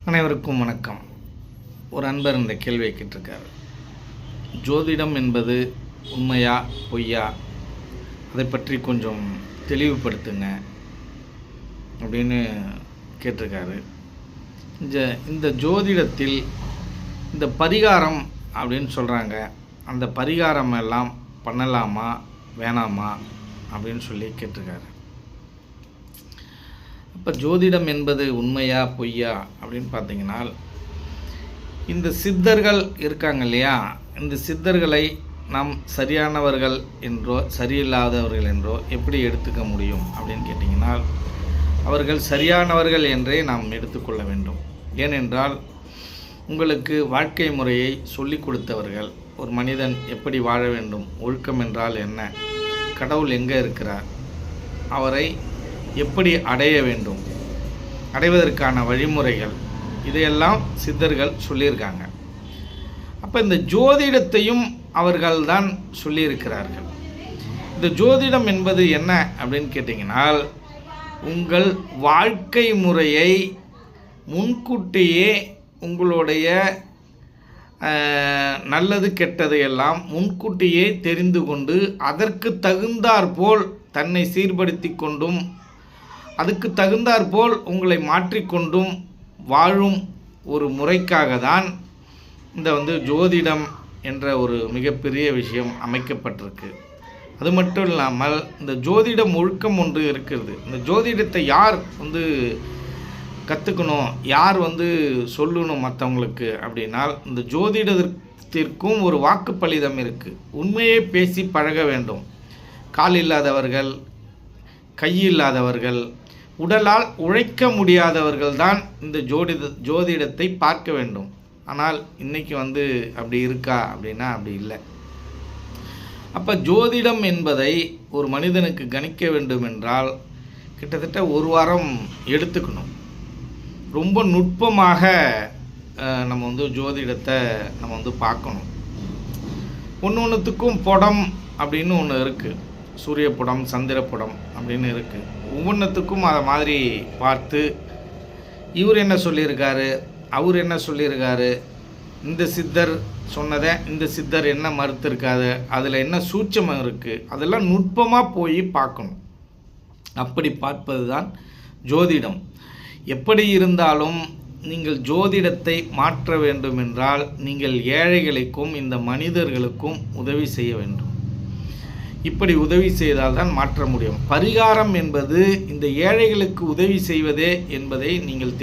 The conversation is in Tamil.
அனைவருக்கும் வணக்கம். ஒரு அன்பர் இந்த கேள்வியை கேட்டிருக்காரு. ஜோதிடம் என்பது உண்மையா பொய்யா, அதை பற்றி கொஞ்சம் தெளிவுபடுத்துங்க அப்படின்னு கேட்டிருக்காரு. இந்த ஜோதிடத்தில் இந்த பரிகாரம் அப்படின்னு சொல்கிறாங்க, அந்த பரிகாரம் எல்லாம் பண்ணலாமா வேணாமா அப்படின்னு சொல்லி கேட்டிருக்காரு. இப்போ ஜோதிடம் என்பது உண்மையா பொய்யா அப்படின்னு பார்த்தீங்கன்னா, இந்த சித்தர்கள் இருக்காங்க இல்லையா, இந்த சித்தர்களை நாம் சரியானவர்கள் என்றோ சரியில்லாதவர்கள் என்றோ எப்படி எடுத்துக்க முடியும் அப்படின்னு கேட்டிங்கன்னா, அவர்கள் சரியானவர்கள் என்றே நாம் எடுத்துக்கொள்ள வேண்டும். ஏனென்றால் உங்களுக்கு வாழ்க்கை முறையை சொல்லிக் கொடுத்தவர்கள், ஒரு மனிதன் எப்படி வாழ வேண்டும், ஒழுக்கம் என்றால் என்ன, கடவுள் எங்கே இருக்கிறார், அவரை எப்படி அடைய வேண்டும், அடைவதற்கான வழிமுறைகள், இதையெல்லாம் சித்தர்கள் சொல்லியிருக்காங்க. அப்போ இந்த ஜோதிடத்தையும் அவர்கள்தான் சொல்லியிருக்கிறார்கள். இந்த ஜோதிடம் என்பது என்ன அப்படின்னு கேட்டிங்கன்னா, உங்கள் வாழ்க்கை முறையை முன்கூட்டியே உங்களுடைய நல்லது கெட்டது எல்லாம் முன்கூட்டியே தெரிந்து கொண்டு அதற்கு தகுந்தாற்போல் தன்னை சீர்படுத்தி கொண்டும் அதுக்கு தகுந்தாற்போல் உங்களை மாற்றிக்கொண்டும் வாழும் ஒரு முறைக்காக தான் இந்த ஜோதிடம் என்ற ஒரு மிகப்பெரிய விஷயம் அமைக்கப்பட்டிருக்கு. அது மட்டும் இல்லாமல் இந்த ஜோதிடம் ஒழுக்கம் ஒன்று இருக்கிறது. இந்த ஜோதிடத்தை யார் கற்றுக்கணும், யார் சொல்லணும் மற்றவங்களுக்கு அப்படின்னா, இந்த ஜோதிடத்திற்கும் ஒரு வாக்குப்பளிதம் இருக்குது. உண்மையை பேசி பழக வேண்டும். கால் இல்லாதவர்கள், கை இல்லாதவர்கள், உடலால் உழைக்க முடியாதவர்கள் தான் இந்த ஜோதிடத்தை பார்க்க வேண்டும். ஆனால் இன்றைக்கி அப்படி இருக்கா அப்படின்னா அப்படி இல்லை. அப்போ ஜோதிடம் என்பதை ஒரு மனிதனுக்கு கணிக்க வேண்டும் என்றால் கிட்டத்தட்ட ஒரு வாரம் எடுத்துக்கணும். ரொம்ப நுட்பமாக நம்ம ஜோதிடத்தை நம்ம பார்க்கணும். ஒன்றுத்துக்கும் புடம் அப்படின்னு ஒன்று இருக்குது. சூரிய புடம், சந்திர புடம் அப்படின்னு இருக்குது. ஒவ்வொன்றுத்துக்கும் அதை மாதிரி பார்த்து இவர் என்ன சொல்லியிருக்காரு, அவர் என்ன சொல்லியிருக்காரு, இந்த சித்தர் சொன்னதை இந்த சித்தர் என்ன மறுத்திருக்காது, அதில் என்ன சூட்சமம் இருக்குது, அதெல்லாம் நுட்பமாக போய் பார்க்கணும். அப்படி பார்ப்பது தான் ஜோதிடம். எப்படி இருந்தாலும் நீங்கள் ஜோதிடத்தை மாற்ற வேண்டும் என்றால் நீங்கள் ஏழைகளுக்கும் இந்த மனிதர்களுக்கும் உதவி செய்ய வேண்டும். இப்படி உதவி செய்தால் தான் மாற்ற முடியும். பரிகாரம் என்பது இந்த ஏழைகளுக்கு உதவி செய்வதே என்பதை நீங்கள்